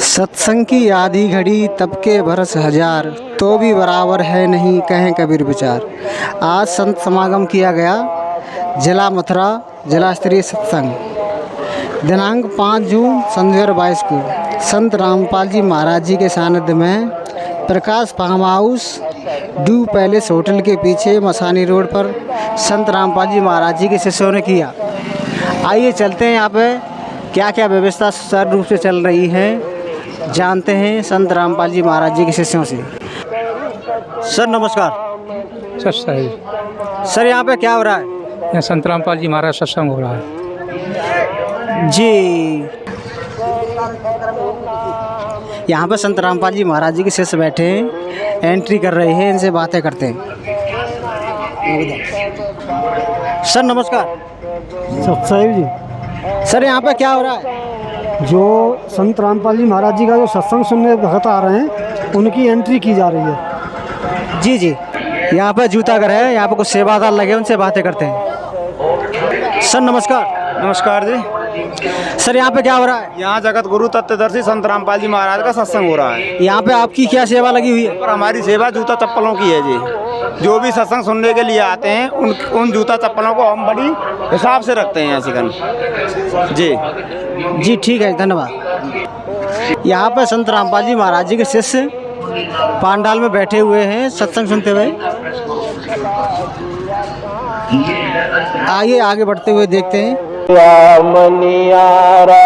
सत्संग की आधी घड़ी तब के बरस हजार, तो भी बराबर है नहीं कहें कबीर विचार। आज संत समागम किया गया जिला मथुरा जिला स्तरीय सत्संग दिनांक 5 जून सन 2022 को संत रामपाल जी महाराज जी के सानिध्य में Prakash farm house Dew Palace hotel के पीछे मसानी रोड पर संत रामपाल जी महाराज जी के शिष्यों ने किया। आइए चलते हैं यहाँ पे क्या क्या व्यवस्था सुचारू रूप से चल रही है, जानते हैं संत रामपाल जी महाराज जी के शिष्यों से। सर नमस्कार। सर यहाँ पे क्या हो रहा है? यहाँ संत रामपाल जी महाराज सत्संग हो रहा है जी। यहाँ पर संत रामपाल जी महाराज जी के शिष्य बैठे हैं, एंट्री कर रहे हैं, इनसे बातें करते हैं। सर नमस्कार। सतसाहिब जी, सर यहाँ पे क्या हो रहा है? जो संत रामपाल जी महाराज जी का जो सत्संग सुनने भक्त आ रहे हैं उनकी एंट्री की जा रही है। जी जी, यहाँ पे जूता घर है, यहाँ पे कुछ सेवादार लगे, उनसे बातें करते हैं। सर नमस्कार। नमस्कार जी। सर यहाँ पे क्या हो रहा है? यहाँ जगत गुरु तत्वदर्शी संत रामपाल जी महाराज का सत्संग हो रहा है। यहाँ पे आपकी क्या सेवा लगी हुई है? और हमारी सेवा जूता चप्पलों की है जी। जो भी सत्संग सुनने के लिए आते हैं उन जूता चप्पलों को हम बड़ी हिसाब से रखते हैं सिकन जी। जी ठीक है, धन्यवाद। यहाँ पे संत रामपाल जी महाराज जी के शिष्य पांडाल में बैठे हुए हैं सत्संग सुनते हुए। आइए आगे बढ़ते हुए देखते हैं। मनियारा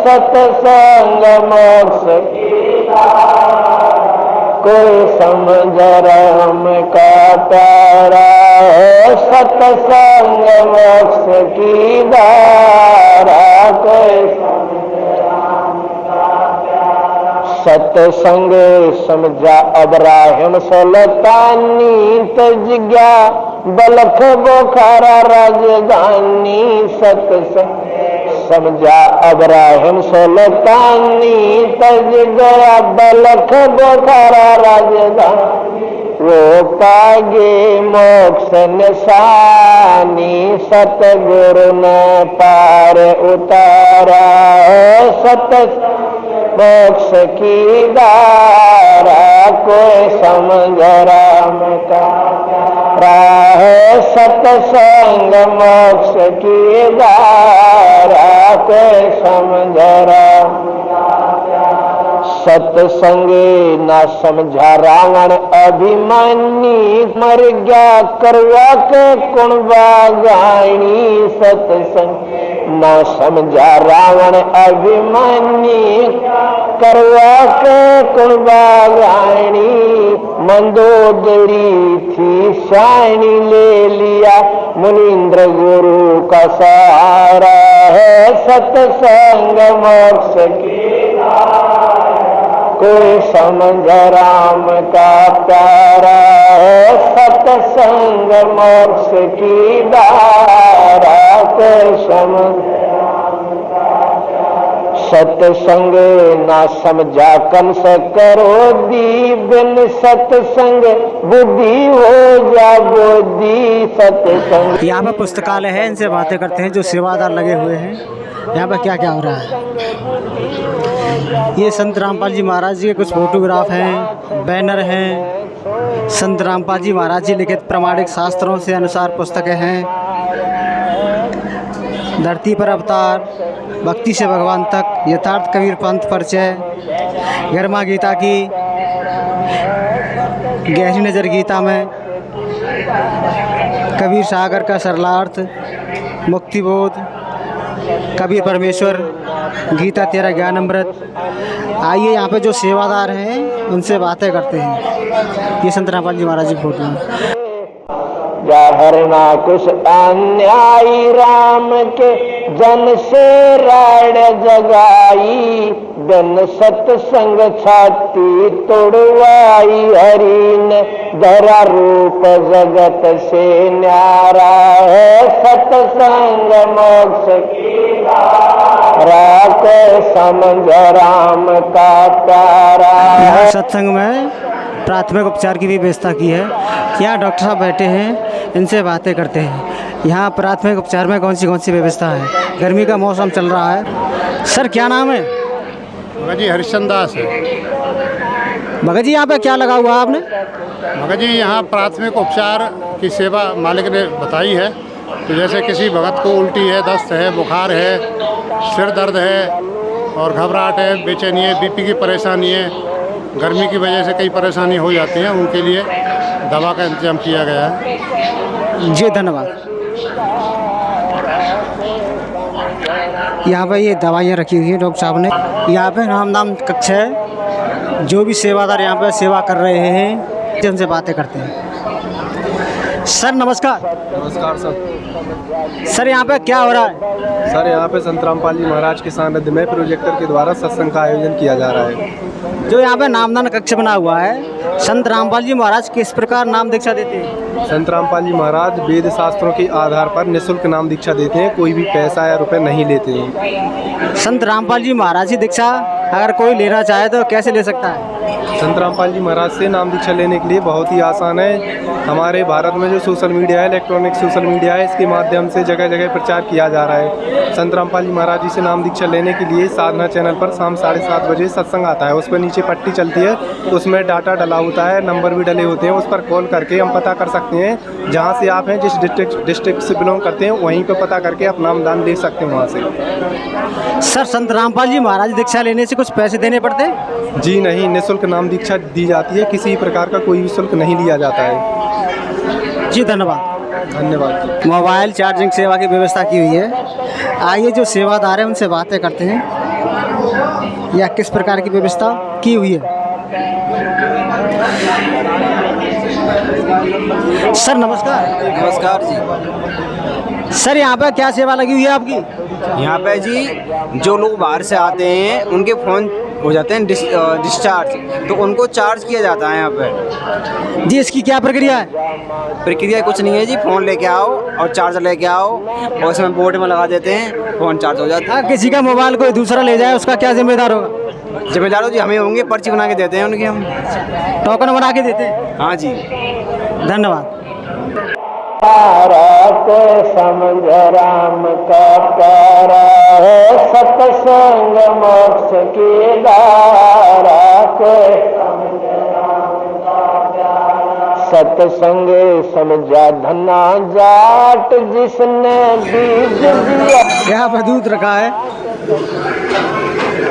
सत्संग मोक्ष कोई समझ राम का प्यारा सत्संग मोक्ष की धारा कोई सत्संग समझा अब्राहिम सुल्तानी तजग्या बलख बोखारा राजधानी सत्संग समझा अब्राहिम सुल्तानी तज गया बलख बोखारा राजधानी वो पागे मोक्ष निशानी सतगुरु ने पार उतारा सत्संग मोक्ष की धारा कोई समझ राम का राह सत्संग मोक्ष की धारा कोई समझ राम सत्संग ना समझा रावण अभिमानी मर गया करवा के कुणबा गाणी सत्संग ना समझा रावण अभिमानी करवा के कुणबा गाणी मंदोदरी थी शानी ले लिया मुनीन्द्र गुरु का सहारा है सत्संग मोक्ष की कोई समझ राम का प्यारा है सत्संग मोक्ष की धारा कोई समझ सत्संग ना समझा कंस करो दी बिन सत्संग बुद्धि हो जा बुद्धि सत्संग। यहाँ पर पुस्तकालय है, इनसे बातें करते हैं जो सेवादार लगे हुए हैं। यहाँ पर क्या क्या हो रहा है? ये संत रामपाल जी महाराज जी के कुछ फोटोग्राफ हैं, बैनर हैं, संत रामपाल जी महाराज जी लिखित प्रमाणिक शास्त्रों से अनुसार पुस्तकें हैं। धरती पर अवतार, भक्ति से भगवान तक, यथार्थ कबीर पंथ परिचय, गर्मा गीता की, गहरी नज़र गीता में, कबीर सागर का सरलार्थ, मुक्तिबोध, कबीर परमेश्वर, गीता तेरा ज्ञान अमृत। आइए यहाँ पे जो सेवादार हैं उनसे बातें करते हैं। ये संत रामपाल जी महाराज जी फोटो हैं। हरना कुछ अन्यायी राम के जन से राड जगाई बिन सत्संग छाती तोड़वाई हरि ने धरा रूप जगत से न्यारा है सत्संग मोक्ष की धारा को समझ राम का प्यारा। सत्संग में प्राथमिक उपचार की भी व्यवस्था की है। यहाँ डॉक्टर साहब बैठे हैं, इनसे बातें करते हैं। यहाँ प्राथमिक उपचार में कौन सी व्यवस्था है? गर्मी का मौसम चल रहा है। सर क्या नाम है? भगत जी हरिश्चंद्र दास है। भगत जी यहाँ पे क्या लगा हुआ है आपने? भगत जी यहाँ प्राथमिक उपचार की सेवा मालिक ने बताई है। तो जैसे किसी भगत को उल्टी है, दस्त है, बुखार है, सिर दर्द है और घबराहट है, बेचैनी है, बीपी की परेशानी है, गर्मी की वजह से कई परेशानी हो जाती हैं, उनके लिए दवा का इंतजाम किया गया है। जी धन्यवाद। यहाँ पे ये दवाइयाँ रखी हुई हैं डॉक्टर साहब ने। यहाँ पे नाम कक्ष है, जो भी सेवादार यहाँ पे सेवा कर रहे हैं उनसे बातें करते हैं। सर नमस्कार। नमस्कार सर। सर यहाँ पे क्या हो रहा है? सर यहाँ पे संत रामपाल जी महाराज के सानिध्य में प्रोजेक्टर के द्वारा सत्संग का आयोजन किया जा रहा है। जो यहाँ पे नामदान कक्ष बना हुआ है, संत रामपाल जी महाराज किस प्रकार नाम दीक्षा देते हैं? संत रामपाल जी महाराज वेद शास्त्रों के आधार पर निःशुल्क नाम दीक्षा देते हैं, कोई भी पैसा या रुपए नहीं लेते हैं। संत रामपाल जी महाराज की दीक्षा अगर कोई लेना चाहे तो कैसे ले सकता है? संत रामपाल जी महाराज से नाम दीक्षा लेने के लिए बहुत ही आसान है। हमारे भारत में जो सोशल मीडिया है, इलेक्ट्रॉनिक सोशल मीडिया है, इसके माध्यम से जगह जगह प्रचार किया जा रहा है। संत रामपाल जी महाराज जी से नाम दीक्षा लेने के लिए साधना चैनल पर शाम 7:30 बजे सत्संग आता है। उस पर नीचे पट्टी चलती है, उसमें डाटा डला होता है, नंबर भी डले होते हैं। उस पर कॉल करके हम पता कर सकते हैं जहाँ से आप हैं, जिस डिस्ट्रिक्ट से बिलोंग करते हैं, वहीं पर पता करके आप नामदान ले सकते हैं वहाँ से। सर संत रामपाल जी महाराज दीक्षा लेने से कुछ पैसे देने पड़ते हैं? जी नहीं, निःशुल्क नाम दीक्षा दी जाती है, किसी प्रकार का कोई भी शुल्क नहीं लिया जाता है। जी धन्यवाद। धन्यवाद। मोबाइल चार्जिंग सेवा की व्यवस्था की हुई है। आइए जो सेवादार हैं उनसे बातें करते हैं या किस प्रकार की व्यवस्था की हुई है। सर नमस्कार। नमस्कार जी। सर यहाँ पे क्या सेवा लगी हुई है आपकी? यहाँ पे जी जो लोग बाहर से आते हैं उनके फ़ोन हो जाते हैं डिस्चार्ज, तो उनको चार्ज किया जाता है यहाँ पे। जी इसकी क्या प्रक्रिया है? प्रक्रिया कुछ नहीं है जी, फ़ोन लेके आओ और चार्जर लेके आओ और उसमें बोर्ड में लगा देते हैं, फ़ोन चार्ज हो जाता है। किसी का मोबाइल कोई दूसरा ले जाए उसका क्या जिम्मेदार होगा? जिम्मेदार हो जी हमें होंगे, पर्ची बना के देते हैं उनकी, हम टोकन बना के देते हैं। हाँ जी धन्यवाद। को समझ राम का प्यारा है, सत्संग मोक्ष की धारा को सत्संग समझा धना जाट, जिसने बीज दिया। यहाँ पे दूध रखा है,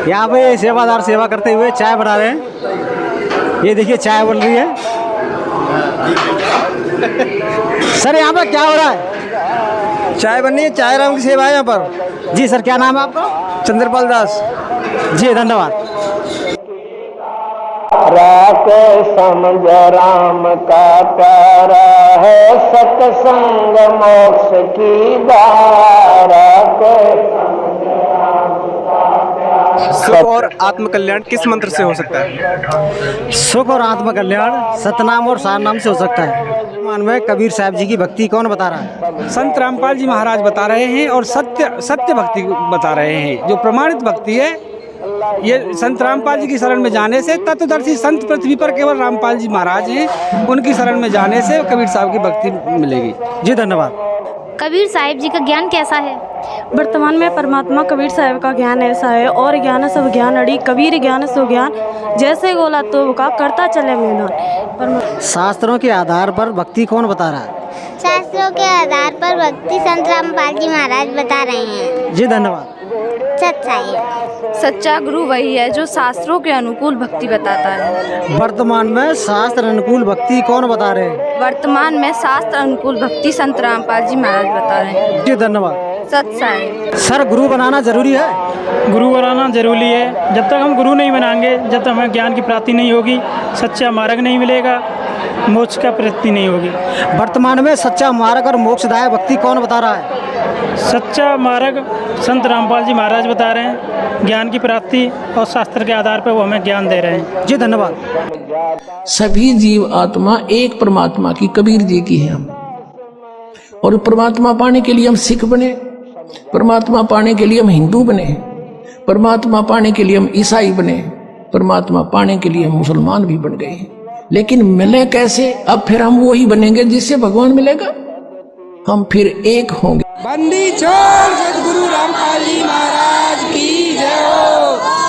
यहाँ पे सेवादार सेवा करते हुए चाय बना रहे हैं। ये देखिए चाय बन रही है। सर यहाँ पर क्या हो रहा है? चाय बननी है, चाय राम की सेवा है यहाँ पर। जी सर क्या नाम है आपका? चंद्रपाल दास। जी धन्यवाद। को समझ राम का प्यारा है, सत्संग मोक्ष की धारा को सुख और आत्मकल्याण किस मंत्र से हो सकता है? सुख और आत्म कल्याण सतनाम और सार नाम से हो सकता है। मान में कबीर साहब जी की भक्ति कौन बता रहा है? संत रामपाल जी महाराज बता रहे हैं और सत्य भक्ति बता रहे हैं। जो प्रमाणित भक्ति है, ये संत रामपाल जी की शरण में जाने से, तत्वदर्शी संत पृथ्वी पर केवल रामपाल जी महाराज हैं, उनकी शरण में जाने से कबीर साहब की भक्ति मिलेगी। जी धन्यवाद। कबीर साहिब जी का ज्ञान कैसा है? वर्तमान में परमात्मा कबीर साहब का ज्ञान ऐसा है, और ज्ञान सब ज्ञान अड़ी, कबीर ज्ञान सो ज्ञान, जैसे गोला तो का करता चले मैदान। शास्त्रों के आधार पर भक्ति कौन बता रहा है? शास्त्रों के आधार पर भक्ति संत रामपाल जी महाराज बता रहे हैं। जी धन्यवाद। सच्चा गुरु वही है जो शास्त्रों के अनुकूल भक्ति बताता है। वर्तमान में शास्त्र अनुकूल भक्ति कौन बता रहे हैं? वर्तमान में शास्त्र अनुकूल भक्ति संत रामपाल जी महाराज बता रहे हैं। जी धन्यवाद। सत्साई। सर गुरु बनाना जरूरी है? गुरु बनाना जरूरी है। जब तक हम गुरु नहीं बनाएंगे, जब तक हमें ज्ञान की प्राप्ति नहीं होगी, सच्चा मार्ग नहीं मिलेगा, मोक्ष का प्राप्ति नहीं होगी। वर्तमान में सच्चा मार्ग और मोक्षदायक भक्ति कौन बता रहा है? सच्चा मार्ग संत रामपाल जी महाराज बता रहे हैं। ज्ञान की प्राप्ति और शास्त्र के आधार पर वो हमें ज्ञान दे रहे हैं। जी धन्यवाद। सभी जीव आत्मा एक परमात्मा की, कबीर जी की है हम। और परमात्मा पाने के लिए हम सिख बने, परमात्मा पाने के लिए हम हिंदू बने, परमात्मा पाने के लिए हम ईसाई बने, परमात्मा पाने के लिए हम मुसलमान भी बन गए। लेकिन मिले कैसे? अब फिर हम वही बनेंगे जिससे भगवान मिलेगा, हम फिर एक होंगे। बंदी छोड़ सद्गुरु रामपाल जी महाराज की जय हो।